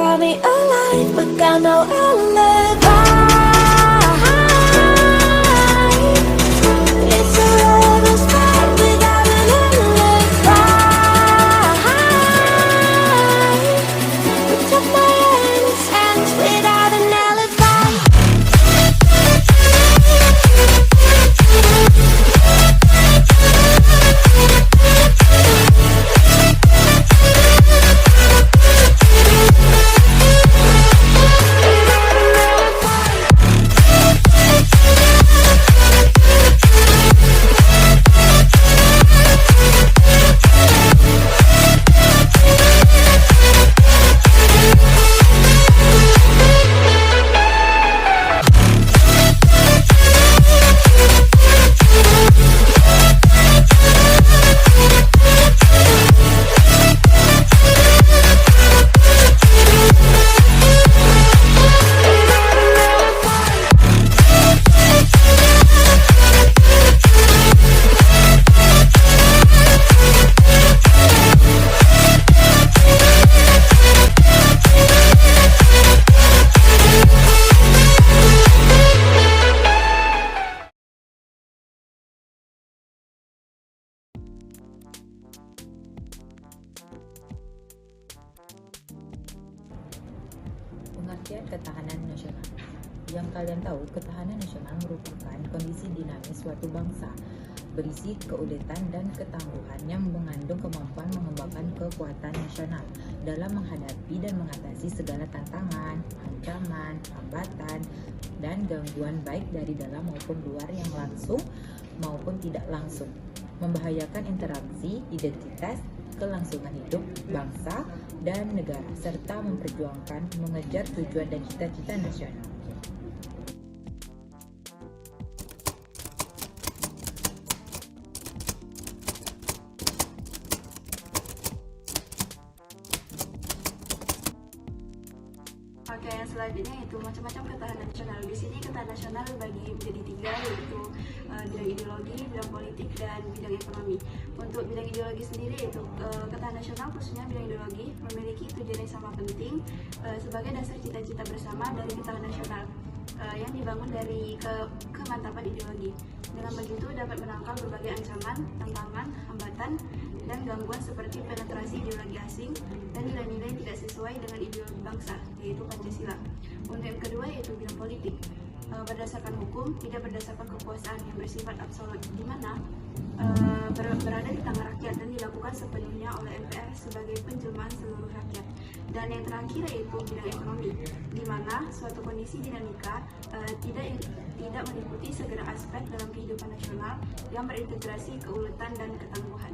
brought me alive. Look, I know I'll live It's a rebel's fight without an endless fight. We took my hands without an alibi. Pengertian ketahanan nasional. Yang kalian tahu, ketahanan nasional merupakan kondisi dinamis suatu bangsa, berisi keuletan dan ketangguhan yang mengandung kemampuan mengembangkan kekuatan nasional dalam menghadapi dan mengatasi segala tantangan, ancaman, hambatan, dan gangguan baik dari dalam maupun luar yang langsung maupun tidak langsung, membahayakan interaksi, identitas, kelangsungan hidup bangsa dan negara, serta memperjuangkan mengejar tujuan dan cita-cita nasional. Oke, yang selanjutnya itu macam-macam ketahanan nasional. Di sini ketahanan nasional dibagi menjadi 3, yaitu bidang ideologi, bidang politik, dan bidang ekonomi. Untuk bidang ideologi sendiri, yaitu ketahanan nasional khususnya bidang ideologi memiliki tujuan yang sama penting sebagai dasar cita-cita bersama dari ketahanan nasional yang dibangun dari kemantapan ideologi. Dengan begitu dapat menangkal berbagai ancaman, tantangan, hambatan, dan gangguan seperti penetrasi ideologi asing dan nilai-nilai tidak sesuai dengan ideologi bangsa, yaitu Pancasila. Untuk yang kedua yaitu bidang politik, berdasarkan hukum, tidak berdasarkan kekuasaan yang bersifat absolut, di mana berada di tangan rakyat dan dilakukan sepenuhnya oleh MPR sebagai penjelmaan seluruh rakyat. Dan yang terakhir yaitu bidang ekonomi, di mana suatu kondisi dinamika tidak meliputi segala aspek dalam kehidupan nasional yang berintegrasi keuletan dan ketangguhan.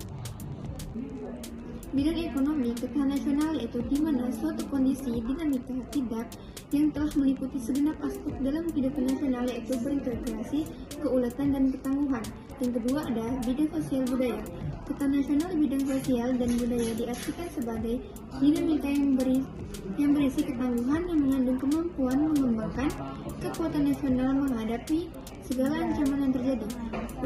Bidang ekonomi, ketahanan nasional yaitu di mana suatu kondisi dinamika tidak yang telah meliputi segenap aspek dalam kehidupan nasional yaitu berintegrasi, keuletan, dan ketangguhan. Yang kedua ada bidang sosial budaya. Ketahanan nasional di bidang sosial dan budaya diartikan sebagai dinamika yang berisi ketangguhan yang mengandung kemampuan mengembangkan kekuatan nasional menghadapi segala ancaman yang terjadi.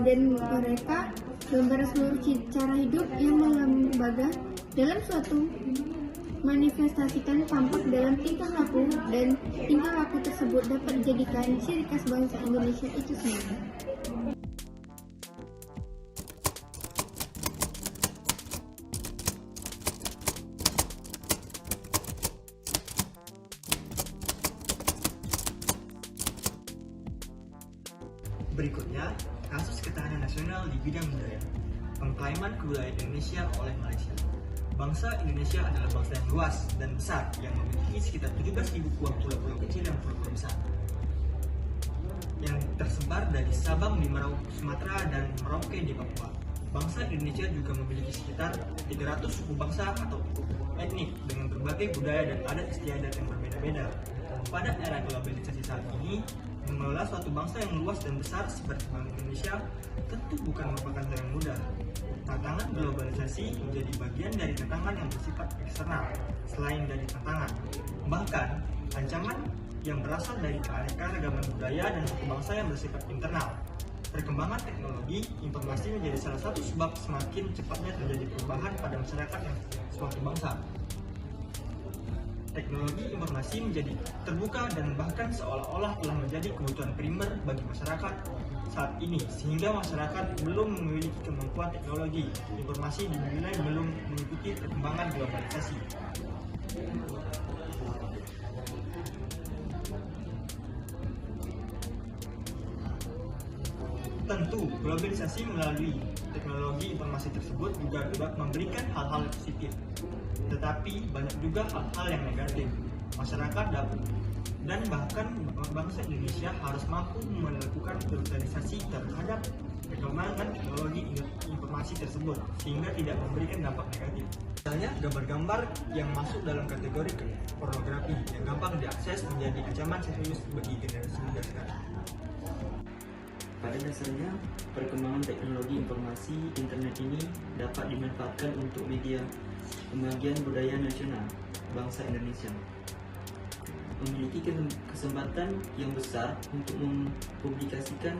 Dan mereka gambaran seluruh cara hidup yang melembaga dalam suatu manifestasikan tampak dalam tingkah laku, dan tingkah laku tersebut dapat dijadikan ciri khas bangsa Indonesia itu sendiri. Berikutnya, kasus ketahanan nasional di bidang budaya. Pengklaiman kebudayaan Indonesia oleh Malaysia. Bangsa Indonesia adalah bangsa yang luas dan besar yang memiliki sekitar 17.000 pulau-pulau kecil dan pulau-pulau besar yang tersebar dari Sabang di Merauke, Sumatera, dan Merauke di Papua. Bangsa Indonesia juga memiliki sekitar 300 suku bangsa atau etnik dengan berbagai budaya dan adat istiadat yang berbeda-beda. Pada era globalisasi saat ini, mengelola suatu bangsa yang luas dan besar seperti bangsa Indonesia tentu bukan merupakan hal yang mudah. Tantangan globalisasi menjadi bagian dari tantangan yang bersifat eksternal, selain dari tantangan. Bahkan, ancaman yang berasal dari keanekaragaman budaya dan suku bangsa yang bersifat internal. Perkembangan teknologi informasi menjadi salah satu sebab semakin cepatnya terjadi perubahan pada masyarakat yang suatu bangsa. Teknologi informasi menjadi terbuka dan bahkan seolah-olah telah menjadi kebutuhan primer bagi masyarakat saat ini, sehingga masyarakat belum memiliki kemampuan teknologi informasi dinilai belum mengikuti perkembangan globalisasi. Tentu, globalisasi melalui teknologi informasi tersebut juga dapat memberikan hal-hal positif. Tetapi banyak juga hal-hal yang negatif. Masyarakat dan bahkan bangsa Indonesia harus mampu melakukan filterisasi terhadap perkembangan teknologi informasi tersebut sehingga tidak memberikan dampak negatif. Misalnya gambar-gambar yang masuk dalam kategori pornografi yang gampang diakses menjadi ancaman serius bagi generasi muda sekarang. Pada dasarnya, perkembangan teknologi informasi internet ini dapat dimanfaatkan untuk media pembagian budaya nasional bangsa Indonesia. Memiliki kesempatan yang besar untuk mempublikasikan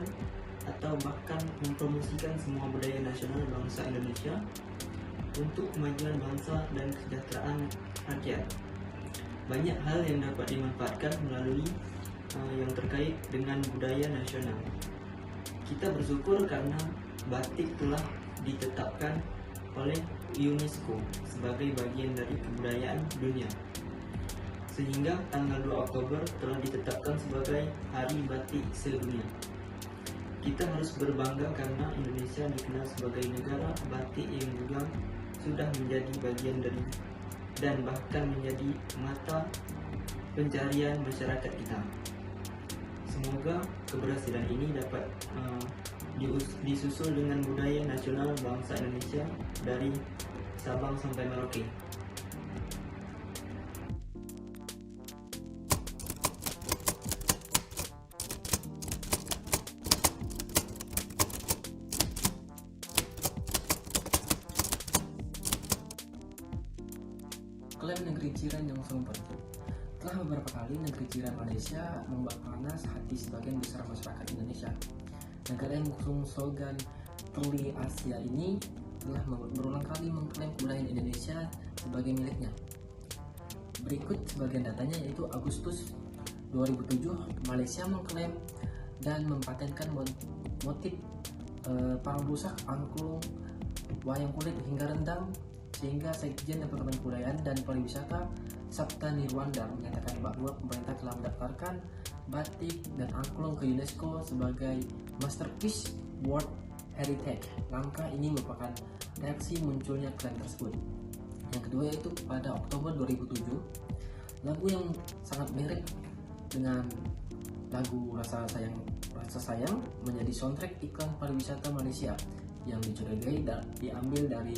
atau bahkan mempromosikan semua budaya nasional bangsa Indonesia untuk kemajuan bangsa dan kesejahteraan rakyat. Banyak hal yang dapat dimanfaatkan melalui yang terkait dengan budaya nasional. Kita bersyukur karena batik telah ditetapkan oleh UNESCO sebagai bagian dari kebudayaan dunia. Sehingga tanggal 2 Oktober telah ditetapkan sebagai Hari Batik Sedunia. Kita harus berbangga karena Indonesia dikenal sebagai negara batik yang juga sudah menjadi bagian dari dan bahkan menjadi mata pencarian masyarakat kita. Semoga keberhasilan ini dapat disusul dengan budaya nasional bangsa Indonesia dari Sabang sampai Merauke. Klaim negeri jiran yang sumber. Telah beberapa kali negeri jiran Malaysia membuat panas hati sebagian besar masyarakat Indonesia. Negara yang mengusung slogan Truly Asia ini telah berulang kali mengklaim kebudayaan Indonesia sebagai miliknya. Berikut sebagian datanya, yaitu Agustus 2007 Malaysia mengklaim dan mempatenkan motif parang rusak, angklung, wayang kulit hingga rendang, sehingga Sekjen Departemen Kebudayaan dan Pariwisata Sabta Nirwanda menyatakan bahwa pemerintah telah mendaftarkan batik dan angklung ke UNESCO sebagai Masterpiece World Heritage. Langkah ini merupakan reaksi munculnya klaim tersebut. Yang kedua yaitu pada Oktober 2007, lagu yang sangat mirip dengan lagu Rasa Sayang menjadi soundtrack iklan pariwisata Malaysia yang dicurigai diambil dari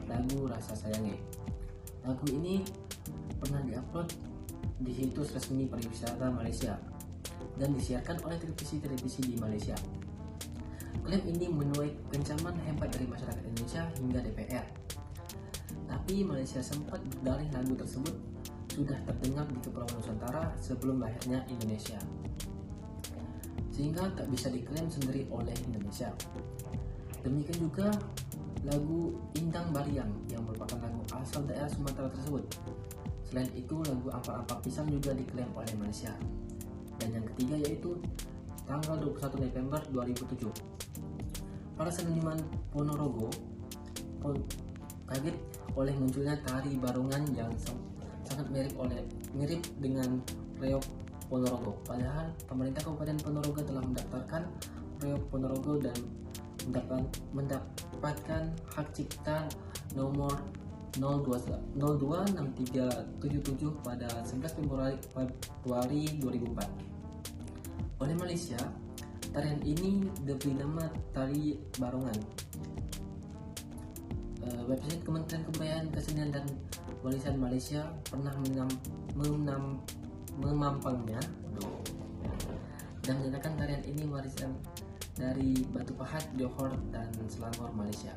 lagu Rasa Sayange. Lagu ini pernah diupload di situs resmi pariwisata Malaysia dan disiarkan oleh televisi di Malaysia. Klaim ini menuai kecaman hebat dari masyarakat Indonesia hingga DPR. Tapi Malaysia sempat berdalih lagu tersebut sudah terdengar di Kepulauan Nusantara sebelum lahirnya Indonesia, sehingga tak bisa diklaim sendiri oleh Indonesia. Demikian juga lagu Indang Bariang yang merupakan lagu asal daerah Sumatera tersebut. Selain itu, lagu Ampar-Ampar Pisang juga diklaim oleh Malaysia. Dan yang ketiga yaitu tanggal 21 November 2007. Para seniman Ponorogo kaget oleh munculnya tari barongan yang sangat mirip dengan reog Ponorogo. Padahal pemerintah Kabupaten Ponorogo telah mendaftarkan reog Ponorogo dan mendapatkan hak cipta nomor 026377 pada 11 Februari 2004. Oleh Malaysia, tarian ini diberi nama Tari Barongan. Website Kementerian Kebudayaan, Kesenian dan Warisan Malaysia pernah memampangnya dan menyatakan tarian ini warisan dari Batu Pahat, Johor, dan Selangor, Malaysia.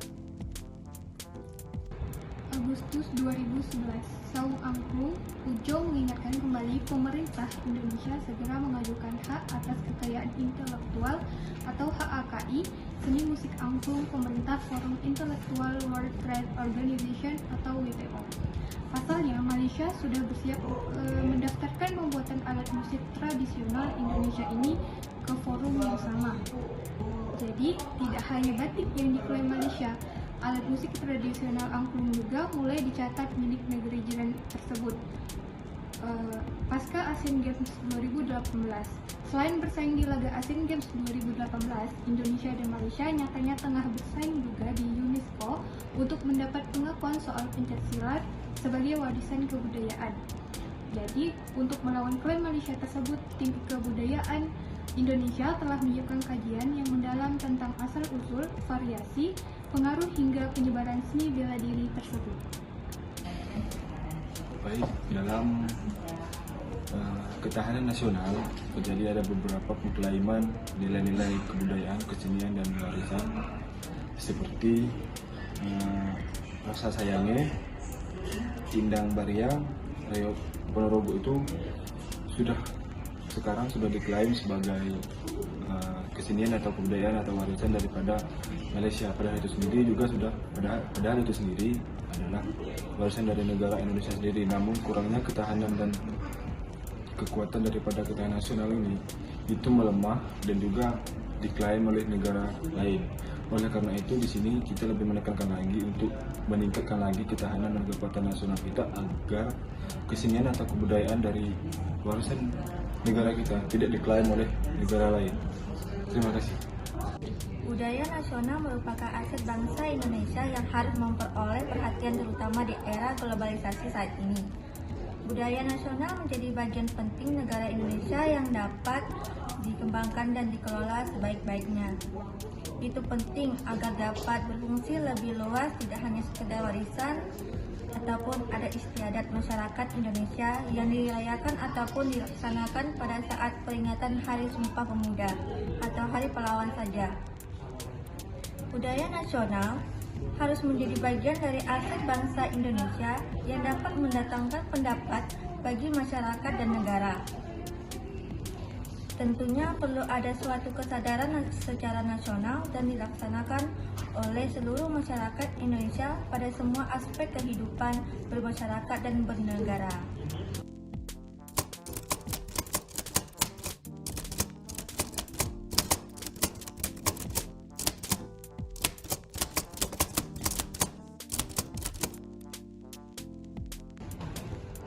Agustus 2011, Saung Angklung, Pujo mengingatkan kembali kembali pemerintah Indonesia segera mengajukan hak atas kekayaan intelektual atau HAKI seni musik angklung pemerintah Forum Intellectual World Trade Organization atau WTO. Pasalnya, Malaysia sudah bersiap mendaftarkan pembuatan alat musik tradisional Indonesia ini ke forum yang sama. Jadi, tidak hanya batik yang diklaim Malaysia, alat musik tradisional angklung juga mulai dicatat milik negeri jiran tersebut. Pasca Asian Games 2018, selain bersaing di laga Asian Games 2018, Indonesia dan Malaysia nyatanya tengah bersaing juga di UNESCO untuk mendapat pengakuan soal pencaksilat sebagai warisan kebudayaan. Jadi, untuk melawan klaim Malaysia tersebut, tim kebudayaan Indonesia telah menyiapkan kajian yang mendalam tentang asal-usul, variasi, pengaruh hingga penyebaran seni bela diri tersebut. Baik, dalam ketahanan nasional terjadi ada beberapa pengklaiman nilai-nilai kebudayaan, kesenian dan warisan seperti rasa sayangnya, Indang Bariang, Reok Ponorogo itu sekarang sudah diklaim sebagai kesenian atau kebudayaan atau warisan daripada Malaysia. Padahal itu sendiri juga padahal itu sendiri adalah warisan dari negara Indonesia sendiri. Namun kurangnya ketahanan dan kekuatan daripada ketahanan nasional ini itu melemah dan juga diklaim oleh negara lain. Oleh karena itu di sini kita lebih menekankan lagi untuk meningkatkan lagi ketahanan dan kekuatan nasional kita agar kesenian atau kebudayaan dari warisan negara kita tidak diklaim oleh negara lain. Terima kasih. Budaya nasional merupakan aset bangsa Indonesia yang harus memperoleh perhatian terutama di era globalisasi saat ini. Budaya nasional menjadi bagian penting negara Indonesia yang dapat dikembangkan dan dikelola sebaik-baiknya. Itu penting agar dapat berfungsi lebih luas, tidak hanya sekedar warisan ataupun ada istiadat masyarakat Indonesia yang dirayakan ataupun dilaksanakan pada saat peringatan Hari Sumpah Pemuda atau Hari Pahlawan saja. Budaya nasional harus menjadi bagian dari aset bangsa Indonesia yang dapat mendatangkan pendapat bagi masyarakat dan negara. Tentunya perlu ada suatu kesadaran secara nasional dan dilaksanakan oleh seluruh masyarakat Indonesia pada semua aspek kehidupan bermasyarakat dan bernegara.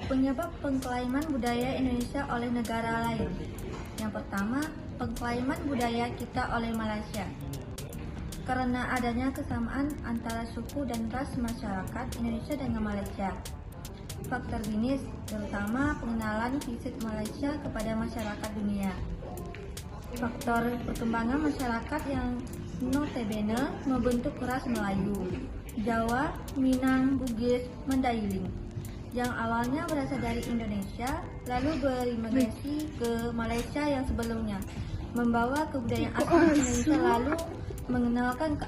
Penyebab pengklaiman budaya Indonesia oleh negara lain. Yang pertama, pengklaiman budaya kita oleh Malaysia. Karena adanya kesamaan antara suku dan ras masyarakat Indonesia dengan Malaysia. Faktor bisnis, terutama pengenalan visit Malaysia kepada masyarakat dunia. Faktor perkembangan masyarakat yang notabene membentuk ras Melayu, Jawa, Minang, Bugis, Mandailing, yang awalnya berasal dari Indonesia, lalu berimigrasi ke Malaysia yang sebelumnya, membawa kebudayaan asli Indonesia lalu mengenalkan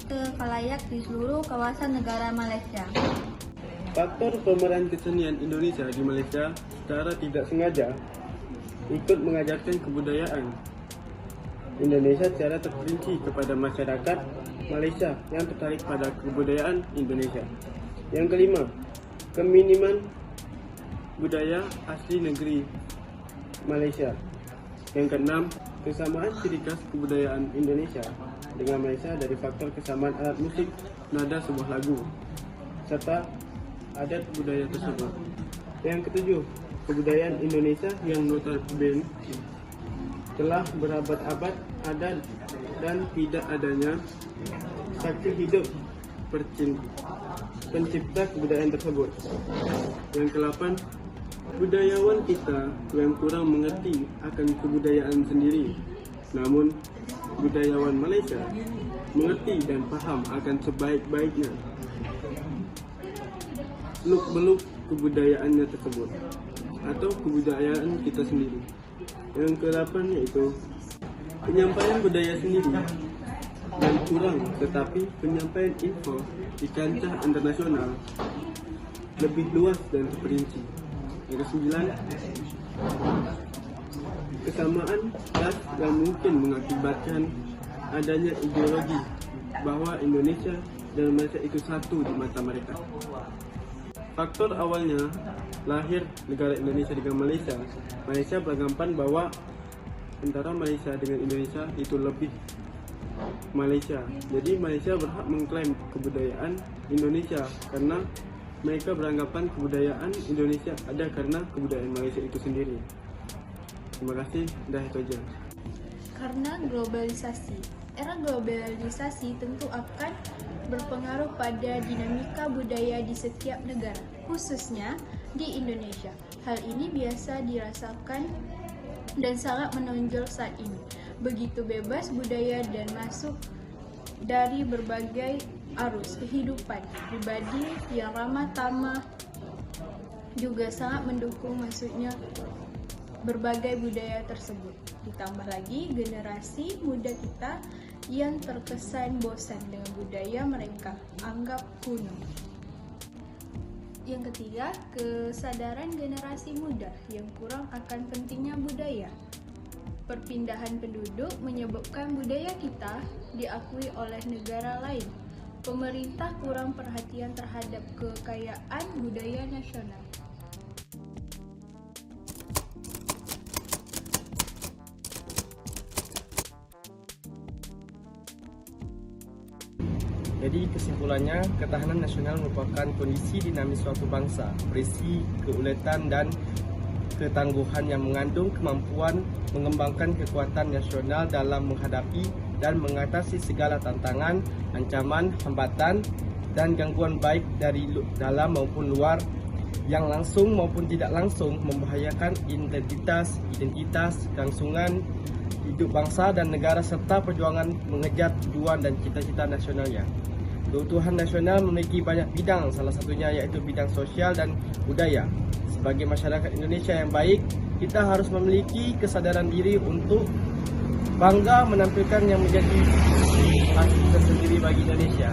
ke khalayak di seluruh kawasan negara Malaysia. Faktor pemeran kesenian Indonesia di Malaysia secara tidak sengaja ikut mengajarkan kebudayaan Indonesia secara terperinci kepada masyarakat Malaysia yang tertarik pada kebudayaan Indonesia. Yang kelima, keminiman budaya asli negeri Malaysia. Yang keenam, kesamaan ciri khas kebudayaan Indonesia dengan Malaysia dari faktor kesamaan alat musik, nada sebuah lagu, serta adat budaya tersebut. Yang ketujuh, kebudayaan Indonesia yang notabene telah berabad-abad ada dan tidak adanya saksi hidup pencipta kebudayaan tersebut. Yang ke-8, budayawan kita yang kurang mengerti akan kebudayaan sendiri. Namun, budayawan Malaysia mengerti dan paham akan sebaik-baiknya seluk-beluk kebudayaannya tersebut atau kebudayaan kita sendiri. Yang ke-8 yaitu penyampaian budaya sendiri dan kurang, tetapi penyampaian info di kancah internasional lebih luas dan terperinci. Yang ke-9, kesamaan ras yang mungkin mengakibatkan adanya ideologi bahwa Indonesia dan Malaysia itu satu di mata mereka. Faktor awalnya lahir negara Indonesia dengan Malaysia. Malaysia beranggapan bahwa antara Malaysia dengan Indonesia itu lebih Malaysia. Jadi Malaysia berhak mengklaim kebudayaan Indonesia karena mereka beranggapan kebudayaan Indonesia ada karena kebudayaan Malaysia itu sendiri. Terima kasih, dah itu aja. Karena globalisasi. Era globalisasi tentu akan berpengaruh pada dinamika budaya di setiap negara, khususnya di Indonesia. Hal ini biasa dirasakan dan sangat menonjol saat ini. Begitu bebas budaya dan masuk dari berbagai arus kehidupan pribadi yang ramah tamah juga sangat mendukung masuknya berbagai budaya tersebut. Ditambah lagi generasi muda kita yang terkesan bosan dengan budaya mereka anggap kuno. Yang ketiga, kesadaran generasi muda yang kurang akan pentingnya budaya. Perpindahan penduduk menyebabkan budaya kita diakui oleh negara lain. Pemerintah kurang perhatian terhadap kekayaan budaya nasional. Jadi kesimpulannya, ketahanan nasional merupakan kondisi dinamis suatu bangsa, berisi keuletan dan ketangguhan yang mengandung kemampuan mengembangkan kekuatan nasional dalam menghadapi dan mengatasi segala tantangan, ancaman, hambatan, dan gangguan baik dari dalam maupun luar yang langsung maupun tidak langsung membahayakan identitas, kelangsungan hidup bangsa dan negara serta perjuangan mengejar tujuan dan cita-cita nasionalnya. Keutuhan nasional memiliki banyak bidang, salah satunya yaitu bidang sosial dan budaya. Sebagai masyarakat Indonesia yang baik, kita harus memiliki kesadaran diri untuk bangga menampilkan yang menjadi khas tersendiri bagi Indonesia.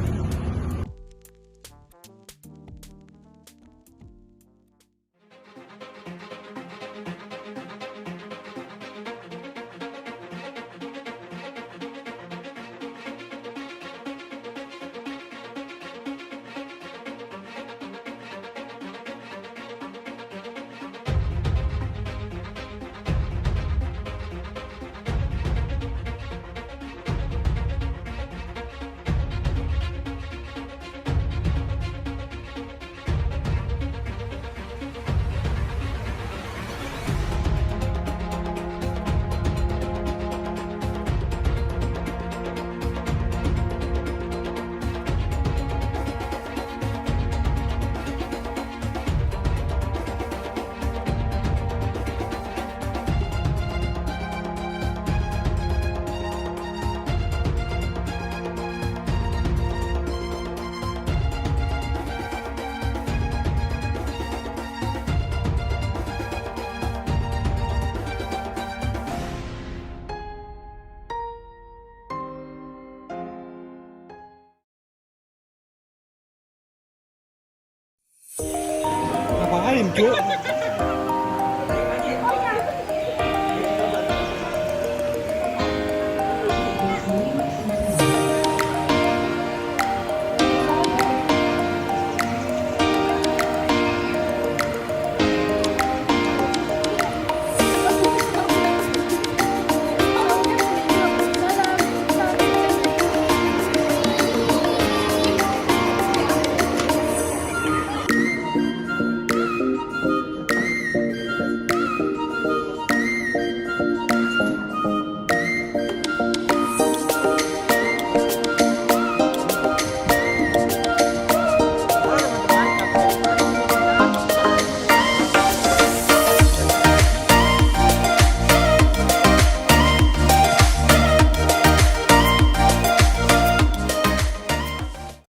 Ngapain, Cuk?